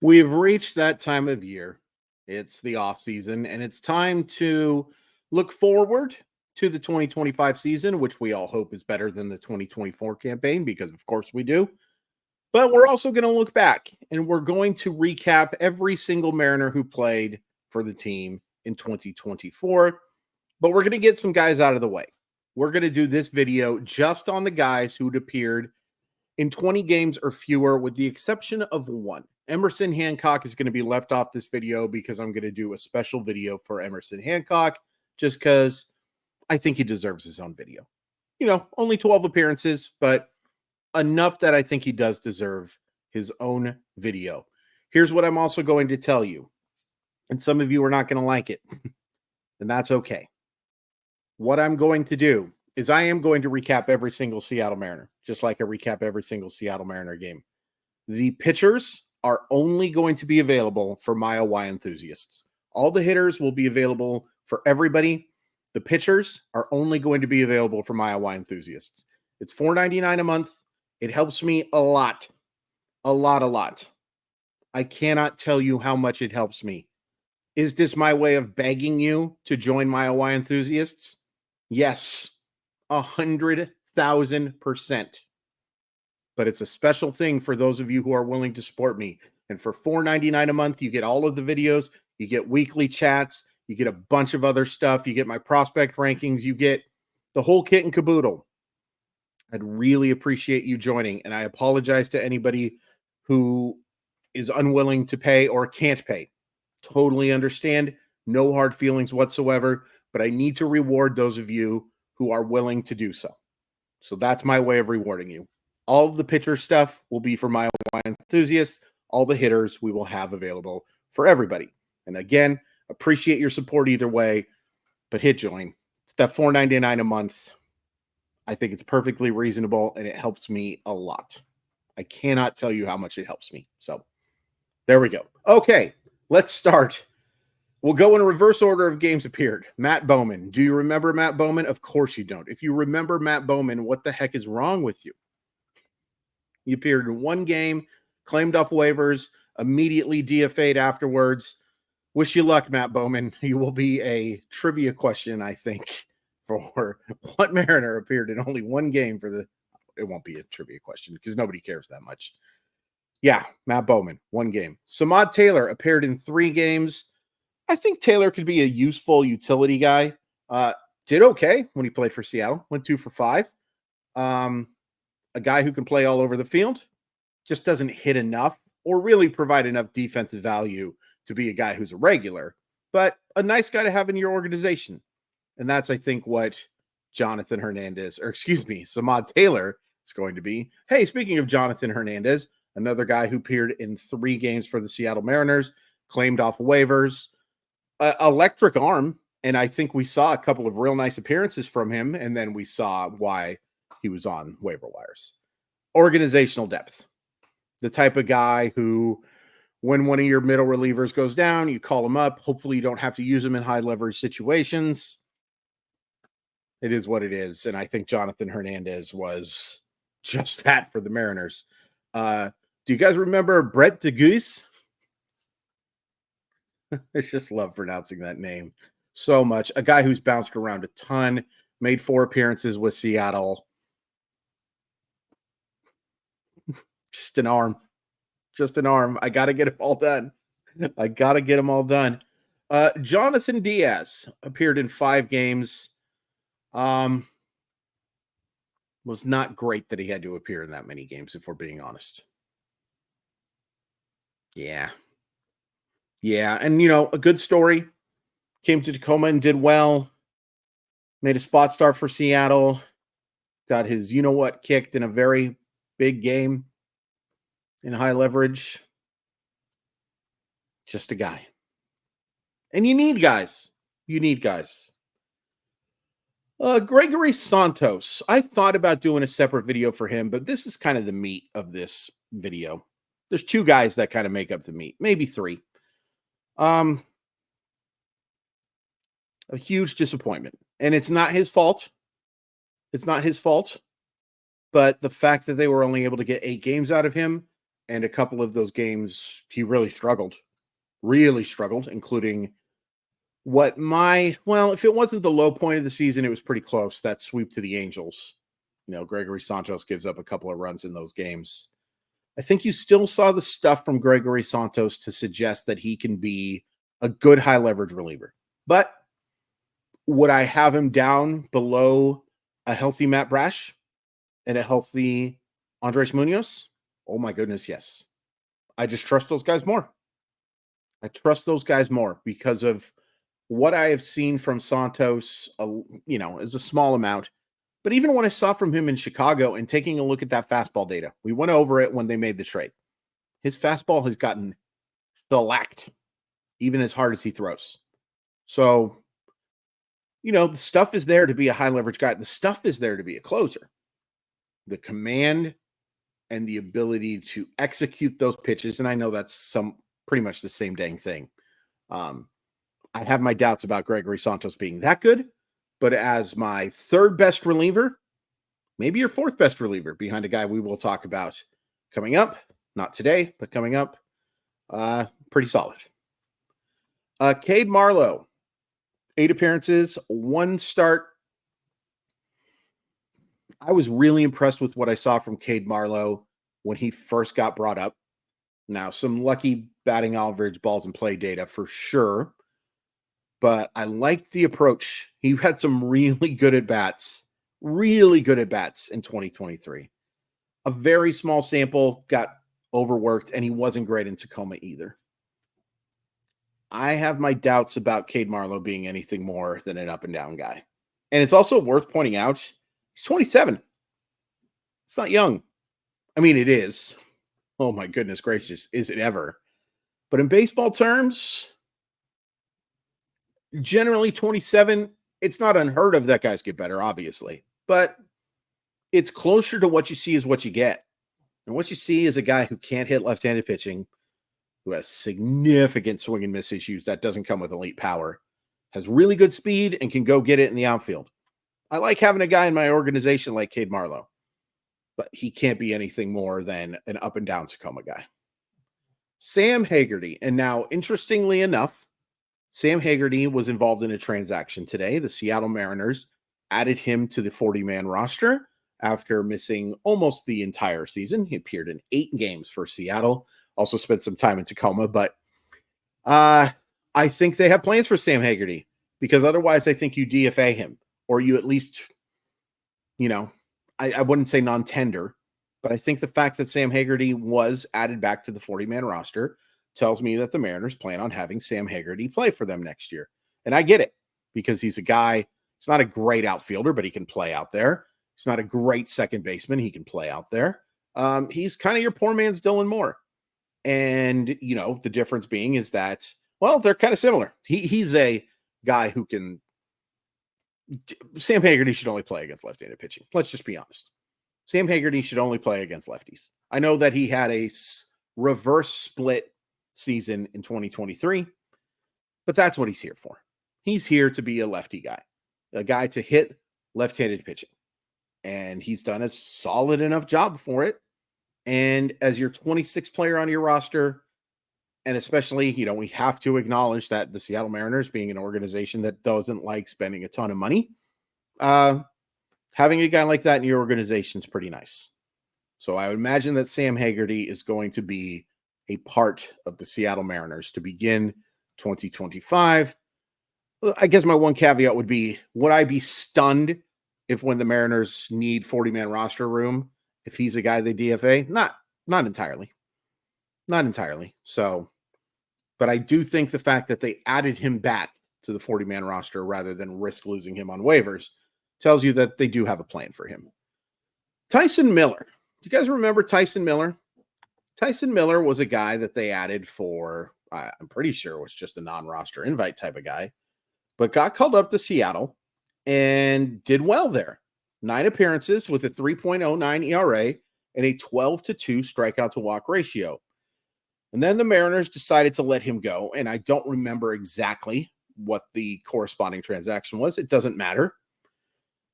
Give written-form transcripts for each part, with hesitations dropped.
We've reached that time of year. It's the off season, and it's time to look forward to the 2025 season, which we all hope is better than the 2024 campaign because, of course, we do. But we're also going to look back and we're going to recap every single Mariner who played for the team in 2024. But we're going to get some guys out of the way. We're going to do this video just on the guys who'd appeared in 20 games or fewer, with the exception of one. Emerson Hancock is going to be left off this video because I'm going to do a special video for Emerson Hancock just because I think he deserves his own video. You know, only 12 appearances, but enough that I think he does deserve his own video. Here's what I'm also going to tell you, and some of you are not going to like it, and that's okay. What I'm going to do is I am going to recap every single Seattle Mariner, just like I recap every single Seattle Mariner game. The pitchers are only going to be available for my OY enthusiasts. All the hitters will be available for everybody. The pitchers are only going to be available for my OY enthusiasts. It's $4.99 a month. It helps me a lot. A lot. I cannot tell you how much it helps me. Is this my way of begging you to join my OY enthusiasts? Yes, 100,000%. But it's a special thing for those of you who are willing to support me. And for $4.99 a month, you get all of the videos, you get weekly chats, you get a bunch of other stuff, you get my prospect rankings, you get the whole kit and caboodle. I'd really appreciate you joining. And I apologize to anybody who is unwilling to pay or can't pay. Totally understand. No hard feelings whatsoever. But I need to reward those of you who are willing to do so. So that's my way of rewarding you. All of the pitcher stuff will be for my enthusiasts. All the hitters we will have available for everybody. And again, appreciate your support either way, but hit join. It's that $4.99 a month. I think it's perfectly reasonable, and it helps me a lot. I cannot tell you how much it helps me. So there we go. Okay, let's start. We'll go in reverse order of games appeared. Matt Bowman. Do you remember Matt Bowman? Of course you don't. If you remember Matt Bowman, what the heck is wrong with you? He appeared in one game, claimed off waivers, immediately DFA'd afterwards. Wish you luck, Matt Bowman. You will be a trivia question, I think, for what Mariner appeared in only one game for the... It won't be a trivia question because nobody cares that much. Yeah, Matt Bowman, one game. Zamad Taylor appeared in 3 games. I think Taylor could be a useful utility guy. Did okay when he played for Seattle. Went 2 for 5. A guy who can play all over the field, just doesn't hit enough or really provide enough defensive value to be a guy who's a regular, but a nice guy to have in your organization. And that's, I think, what Zamad Taylor is going to be. Hey, speaking of Jonathan Hernandez, another guy who appeared in 3 games for the Seattle Mariners, claimed off waivers, electric arm. And I think we saw a couple of real nice appearances from him. And then we saw why he was on waiver wires. Organizational depth. The type of guy who, when one of your middle relievers goes down, you call him up. Hopefully you don't have to use him in high leverage situations. It is what it is. And I think Jonathan Hernandez was just that for the Mariners. Do you guys remember Brett DeGuise? I just love pronouncing that name so much. A guy who's bounced around a ton, made 4 appearances with Seattle. Just an arm. I got to get them all done. Jonathan Diaz appeared in 5 games. Was not great that he had to appear in that many games, if we're being honest. Yeah. And, a good story. Came to Tacoma and did well. Made a spot start for Seattle. Got his you-know-what kicked in a very big game in high leverage. Just a guy. And you need guys. Gregory Santos. I thought about doing a separate video for him, but this is kind of the meat of this video. There's 2 guys that kind of make up the meat, maybe 3. A huge disappointment. And it's not his fault. But the fact that they were only able to get 8 games out of him And a couple of those games, he really struggled, including if it wasn't the low point of the season, it was pretty close. That sweep to the Angels. Gregory Santos gives up a couple of runs in those games. I think you still saw the stuff from Gregory Santos to suggest that he can be a good high leverage reliever. But would I have him down below a healthy Matt Brash and a healthy Andres Munoz? Oh my goodness, yes. I just trust those guys more. I trust those guys more because of what I have seen from Santos, is a small amount. But even what I saw from him in Chicago and taking a look at that fastball data, we went over it when they made the trade. His fastball has gotten shellacked, even as hard as he throws. So, the stuff is there to be a high leverage guy. The stuff is there to be a closer. The command and the ability to execute those pitches. And I know that's pretty much the same dang thing. I have my doubts about Gregory Santos being that good, but as my third best reliever, maybe your fourth best reliever behind a guy we will talk about coming up, not today, but coming up, pretty solid. Cade Marlo, 8 appearances, 1 start. I was really impressed with what I saw from Cade Marlo when he first got brought up. Now, some lucky batting average, balls in play data for sure, but I liked the approach. He had some really good at-bats in 2023. A very small sample, got overworked, and he wasn't great in Tacoma either. I have my doubts about Cade Marlo being anything more than an up-and-down guy. And it's also worth pointing out, he's 27. It's not young. I mean, it is. Oh my goodness gracious, is it ever? But in baseball terms, generally 27, it's not unheard of that guys get better, obviously. But it's closer to what you see is what you get. And what you see is a guy who can't hit left-handed pitching, who has significant swing and miss issues that doesn't come with elite power, has really good speed, and can go get it in the outfield. I like having a guy in my organization like Cade Marlo, but he can't be anything more than an up-and-down Tacoma guy. Sam Hagerty. And now, interestingly enough, Sam Hagerty was involved in a transaction today. The Seattle Mariners added him to the 40-man roster after missing almost the entire season. He appeared in 8 games for Seattle, also spent some time in Tacoma, but I think they have plans for Sam Hagerty, because otherwise I think you DFA him, or you at least, I wouldn't say non-tender, but I think the fact that Sam Hagerty was added back to the 40-man roster tells me that the Mariners plan on having Sam Hagerty play for them next year. And I get it, because he's a guy, he's not a great outfielder, but he can play out there. He's not a great second baseman. He can play out there. He's kind of your poor man's Dylan Moore. And, the difference being is that, they're kind of similar. He's a guy who can, Sam Hagerty should only play against left-handed pitching. Let's just be honest. Sam Hagerty should only play against lefties. I know that he had a reverse split season in 2023, but that's what he's here for. He's here to be a lefty guy, a guy to hit left-handed pitching. And he's done a solid enough job for it. And as your 26th player on your roster, and especially, we have to acknowledge that the Seattle Mariners, being an organization that doesn't like spending a ton of money, having a guy like that in your organization is pretty nice. So I would imagine that Sam Hagerty is going to be a part of the Seattle Mariners to begin 2025. I guess my one caveat would I be stunned if, when the Mariners need 40-man roster room, if he's a guy they DFA? Not entirely. Not entirely. So, but I do think the fact that they added him back to the 40-man roster rather than risk losing him on waivers tells you that they do have a plan for him. Tyson Miller. Do you guys remember Tyson Miller? Tyson Miller was a guy that they added for, I'm pretty sure it was just a non-roster invite type of guy, but got called up to Seattle and did well there. 9 appearances with a 3.09 ERA and a 12-2 strikeout to walk ratio. And then the Mariners decided to let him go, and I don't remember exactly what the corresponding transaction was. It doesn't matter.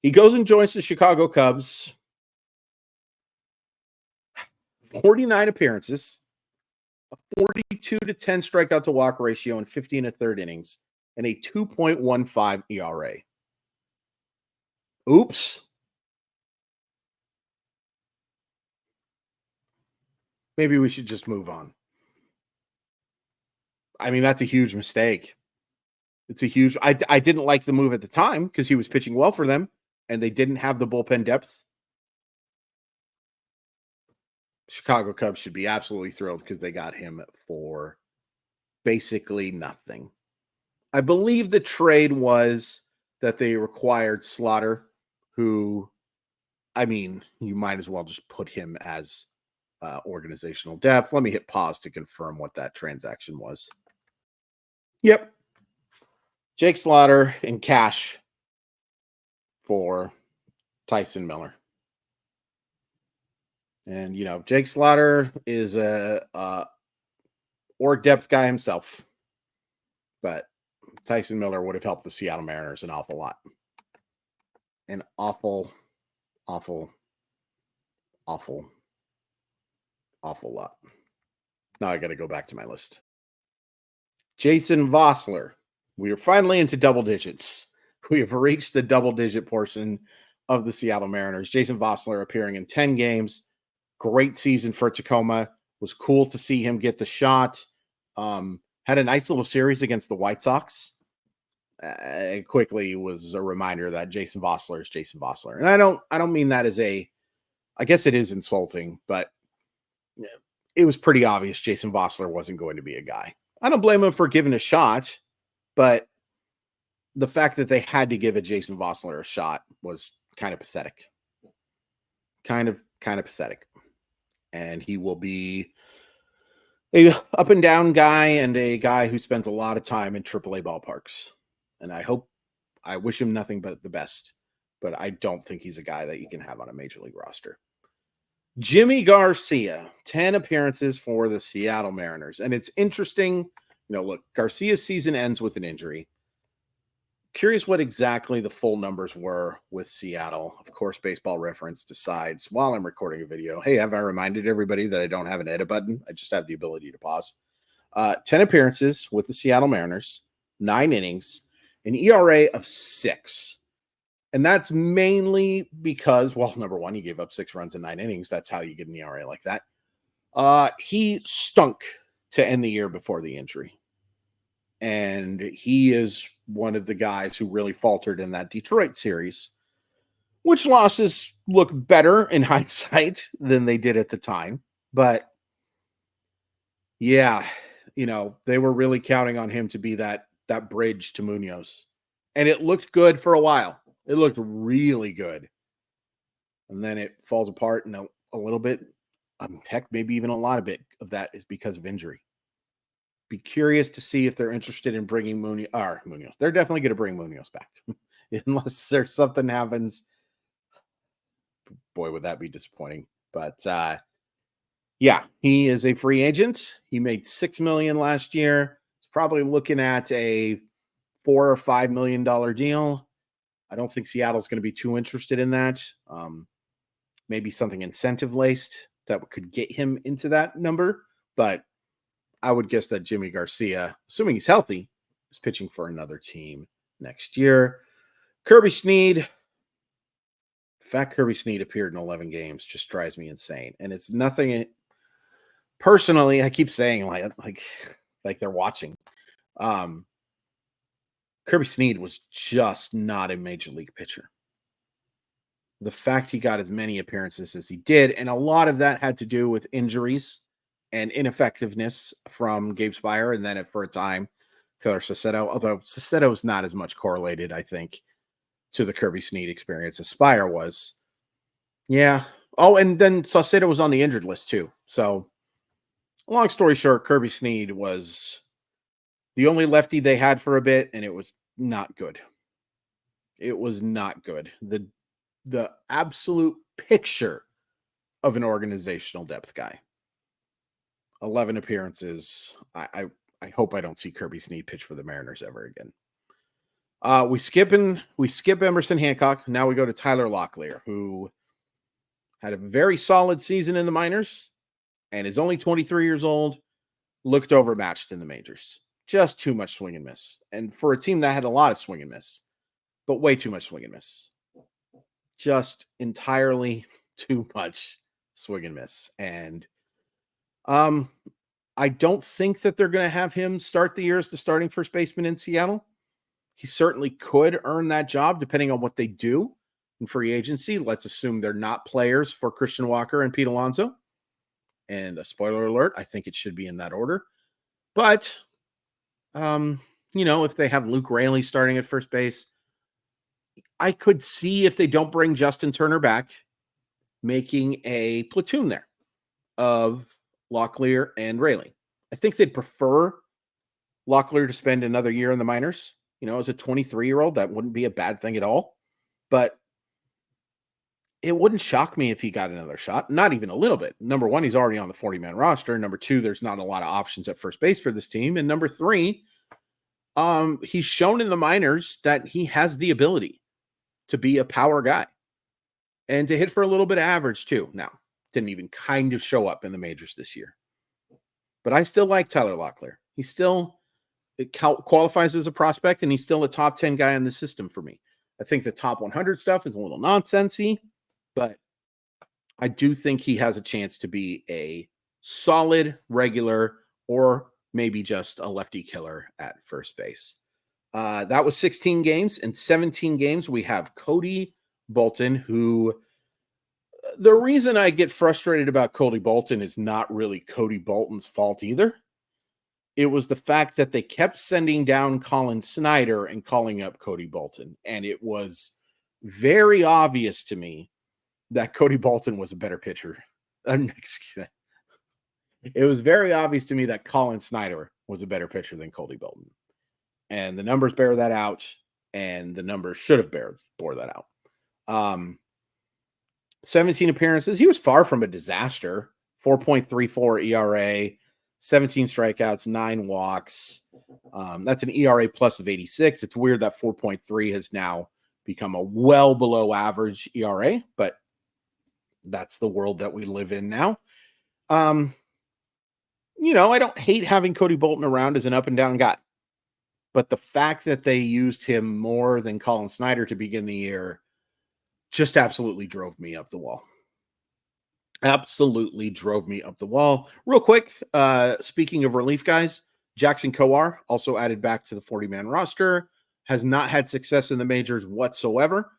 He goes and joins the Chicago Cubs. 49 appearances, a 42 to 10 strikeout to walk ratio in 15 1/3 innings, and a 2.15 ERA. Oops. Maybe we should just move on. I mean, that's a huge mistake. It's a huge. I didn't like the move at the time because he was pitching well for them, and they didn't have the bullpen depth. Chicago Cubs should be absolutely thrilled because they got him for basically nothing. I believe the trade was that they required Slaughter, who, I mean, you might as well just put him as organizational depth. Let me hit pause to confirm what that transaction was. Yep. Jake Slaughter in cash for Tyson Miller. And, you know, Jake Slaughter is a org depth guy himself. But Tyson Miller would have helped the Seattle Mariners an awful lot. An awful lot. Now I got to go back to my list. Jason Vossler. We are finally into double digits. We have reached the double-digit portion of the Seattle Mariners. Jason Vossler appearing in 10 games. Great season for Tacoma. Was cool to see him get the shot. Had a nice little series against the White Sox. It quickly was a reminder that Jason Vossler is Jason Vossler. And I don't mean that as I guess it is insulting, but it was pretty obvious Jason Vossler wasn't going to be a guy. I don't blame him for giving a shot, but the fact that they had to give a Jason Vossler a shot was kind of pathetic. Kind of pathetic. And he will be a up and down guy and a guy who spends a lot of time in AAA ballparks. And I wish him nothing but the best, but I don't think he's a guy that you can have on a major league roster. Jimmy Garcia, 10 appearances for the Seattle Mariners. And it's interesting, look, Garcia's season ends with an injury. Curious what exactly the full numbers were with Seattle. Of course, Baseball Reference decides while I'm recording a video, hey, have I reminded everybody that I don't have an edit button? I just have the ability to pause. 10 appearances with the Seattle Mariners, 9 innings, an ERA of 6. And that's mainly because, well, number one, he gave up 6 runs in 9 innings. That's how you get an ERA like that. He stunk to end the year before the injury. And he is one of the guys who really faltered in that Detroit series, which losses look better in hindsight than they did at the time. But yeah, they were really counting on him to be that bridge to Munoz. And it looked good for a while. It looked really good. And then it falls apart, and a little bit, heck, maybe even a lot of it of that is because of injury. Be curious to see if they're interested in bringing Munoz. They're definitely going to bring Munoz back. Unless there's something happens. Boy, would that be disappointing. But yeah, he is a free agent. He made $6 million last year. He's probably looking at a $4 or $5 million deal. I don't think Seattle's going to be too interested in that. Maybe something incentive laced that could get him into that number. But I would guess that Jimmy Garcia, assuming he's healthy, is pitching for another team next year. Kirby Sneed. The fact Kirby Sneed appeared in 11 games just drives me insane. And it's nothing personally, I keep saying like they're watching. Kirby Sneed was just not a major league pitcher. The fact he got as many appearances as he did, and a lot of that had to do with injuries and ineffectiveness from Gabe Spire, and then for a time, Taylor Sassetto, although Sassetto is not as much correlated, I think, to the Kirby Sneed experience as Spire was. Yeah. Oh, and then Sassetto was on the injured list too. So, long story short, Kirby Sneed was the only lefty they had for a bit, and it was not good. It was not good. The absolute picture of an organizational depth guy. 11 appearances. I hope I don't see Kirby Sneed pitch for the Mariners ever again. We skip Emerson Hancock. Now we go to Tyler Locklear, who had a very solid season in the minors. and is only 23 years old, looked overmatched in the majors. Just too much swing and miss. And for a team that had a lot of swing and miss, but way too much swing and miss. Just entirely too much swing and miss. And I don't think that they're going to have him start the year as the starting first baseman in Seattle. He certainly could earn that job depending on what they do in free agency. Let's assume they're not players for Christian Walker and Pete Alonso. And a spoiler alert, I think it should be in that order. But, if they have Luke Raley starting at first base, I could see, if they don't bring Justin Turner back, making a platoon there of Locklear and Raley. I think they'd prefer Locklear to spend another year in the minors. As a 23-year-old, that wouldn't be a bad thing at all. But it wouldn't shock me if he got another shot, not even a little bit. Number one, he's already on the 40-man roster. Number two, there's not a lot of options at first base for this team. And number three, he's shown in the minors that he has the ability to be a power guy and to hit for a little bit of average too. Now, didn't even kind of show up in the majors this year. But I still like Tyler Locklear. He still qualifies as a prospect, and he's still a top 10 guy in the system for me. I think the top 100 stuff is a little nonsensy, but I do think he has a chance to be a solid regular or maybe just a lefty killer at first base. That was 16 games. In 17 games, we have Cody Bolton, who the reason I get frustrated about Cody Bolton is not really Cody Bolton's fault either. It was the fact that they kept sending down Colin Snyder and calling up Cody Bolton. And it was very obvious to me that Cody Bolton was a better pitcher. It was very obvious to me that Colin Snyder was a better pitcher than Cody Bolton. And the numbers bear that out, and the numbers should have bore that out. 17 appearances. He was far from a disaster. 4.34 ERA, 17 strikeouts, 9 walks. That's an ERA plus of 86. It's weird that 4.3 has now become a well below average ERA, but that's the world that we live in now. I don't hate having Cody Bolton around as an up and down guy, but the fact that they used him more than Colin Snyder to begin the year just absolutely drove me up the wall. Absolutely drove me up the wall. Real quick, speaking of relief guys, Jackson Coar, also added back to the 40-man roster, has not had success in the majors whatsoever,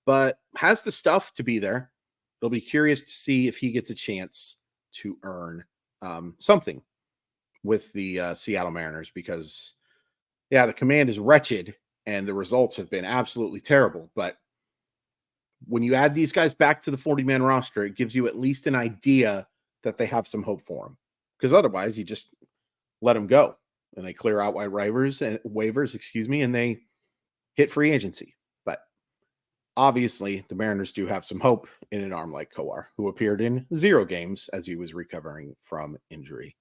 but has the stuff to be there. They'll be curious to see if he gets a chance to earn something with the Seattle Mariners, because, the command is wretched and the results have been absolutely terrible. But when you add these guys back to the 40-man roster, it gives you at least an idea that they have some hope for them. Because otherwise, you just let them go and they clear out waivers, and they hit free agency. But obviously, the Mariners do have some hope in an arm like Coar, who appeared in 0 games as he was recovering from injury.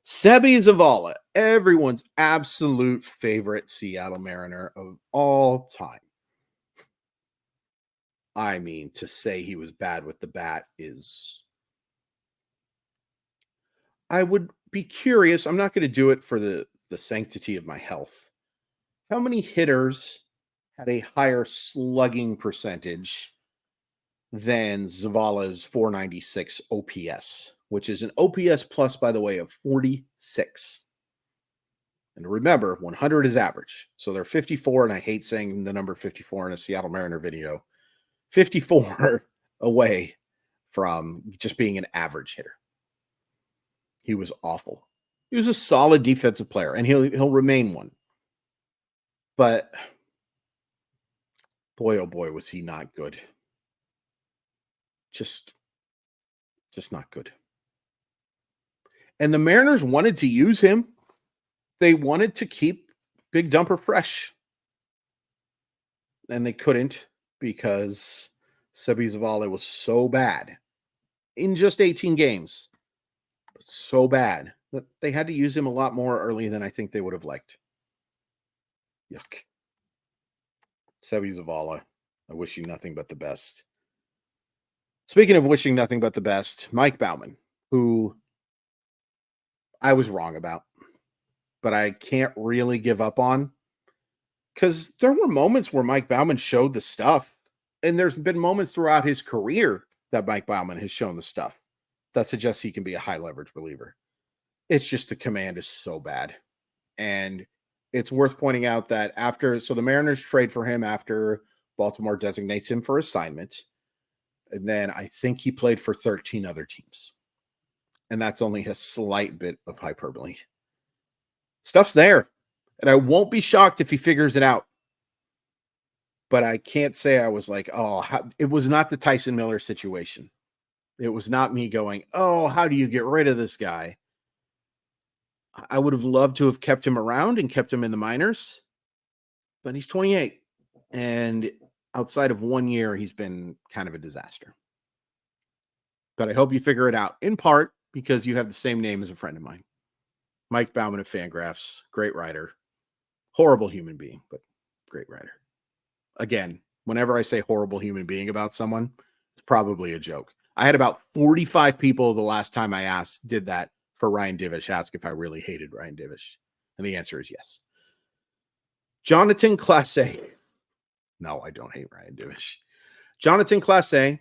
Seby Zavala, everyone's absolute favorite Seattle Mariner of all time. I mean, to say he was bad with the bat is... I would be curious. I'm not going to do it for the sanctity of my health. How many hitters had a higher slugging percentage than Zavala's 496 OPS, which is an OPS plus, by the way, of 46. And remember, 100 is average. So they're 54, and I hate saying the number 54 in a Seattle Mariner video. 54 away from just being an average hitter. He was awful. He was a solid defensive player, and he'll remain one. But boy, oh boy, was he not good. Just not good. And the Mariners wanted to use him. They wanted to keep Big Dumper fresh. And they couldn't, because Seby Zavala was so bad in just 18 games. So bad that they had to use him a lot more early than I think they would have liked. Yuck. Seby Zavala, I wish you nothing but the best. Speaking of wishing nothing but the best, Mike Bowman, who I was wrong about, but I can't really give up on, because there were moments where Mike Bowman showed the stuff, and there's been moments throughout his career that Mike Bowman has shown the stuff that suggests he can be a high leverage reliever. It's just the command is so bad. And it's worth pointing out that so the Mariners trade for him after Baltimore designates him for assignment. And then I think he played for 13 other teams. And that's only a slight bit of hyperbole. Stuff's there. And I won't be shocked if he figures it out. But I can't say I was like, it was not the Tyson Miller situation. It was not me going, oh, how do you get rid of this guy? I would have loved to have kept him around and kept him in the minors, but he's 28. And outside of 1 year, he's been kind of a disaster. But I hope you figure it out, in part because you have the same name as a friend of mine, Mike Bauman of Fangraphs. Great writer, horrible human being, but great writer. Again, whenever I say horrible human being about someone, it's probably a joke. I had about 45 people the last time I did that for Ryan Divish, ask if I really hated Ryan Divish. And the answer is yes. Jonathan Clase. No, I don't hate Ryan Divish. Jonathan Clase,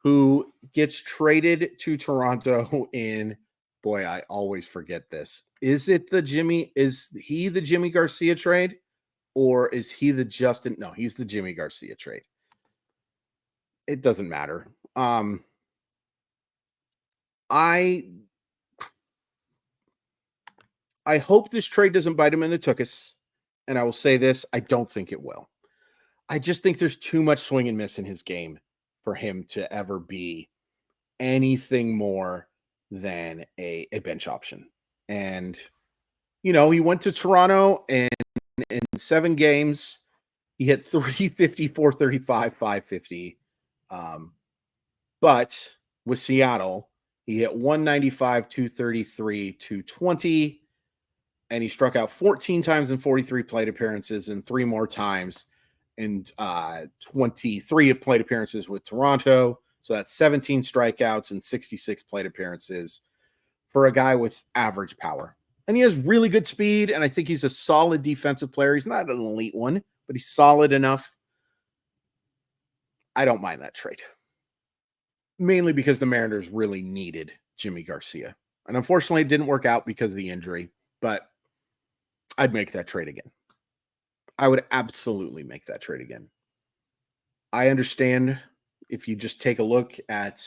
who gets traded to Toronto boy, I always forget this. Is he the Jimmy Garcia trade? Or is he the Justin? No, he's the Jimmy Garcia trade. It doesn't matter. I hope this trade doesn't bite him in the tuchus. And I will say this, I don't think it will. I just think there's too much swing and miss in his game for him to ever be anything more than a bench option. And, he went to Toronto, and in 7 games, he hit 350, 435, 550. But with Seattle, he hit 195, 233, 220. And he struck out 14 times in 43 plate appearances and 3 more times in 23 plate appearances with Toronto. So that's 17 strikeouts and 66 plate appearances for a guy with average power. And he has really good speed, and I think he's a solid defensive player. He's not an elite one, but he's solid enough. I don't mind that trade. Mainly because the Mariners really needed Jimmy Garcia. And unfortunately, it didn't work out because of the injury, but I'd make that trade again. I would absolutely make that trade again. I understand if you just take a look at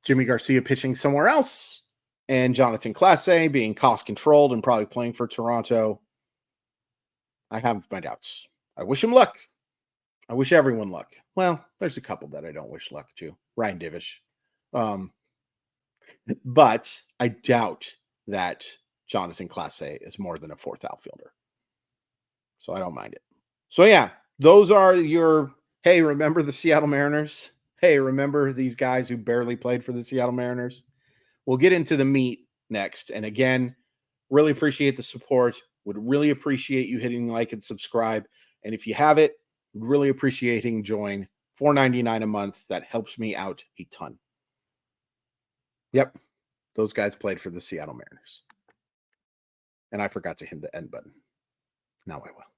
Jimmy Garcia pitching somewhere else and Jonathan Clase being cost controlled and probably playing for Toronto. I have my doubts. I wish him luck. I wish everyone luck. Well, there's a couple that I don't wish luck to. Ryan Divish. But I doubt that Jonathan Clase is more than a 4th outfielder. So I don't mind it. So yeah, those are your, hey, remember the Seattle Mariners? Hey, remember these guys who barely played for the Seattle Mariners? We'll get into the meat next. And again, really appreciate the support. Would really appreciate you hitting like and subscribe. And if you have it, really appreciating join. $4.99 a month. That helps me out a ton. Yep. Those guys played for the Seattle Mariners. And I forgot to hit the end button. Now I will.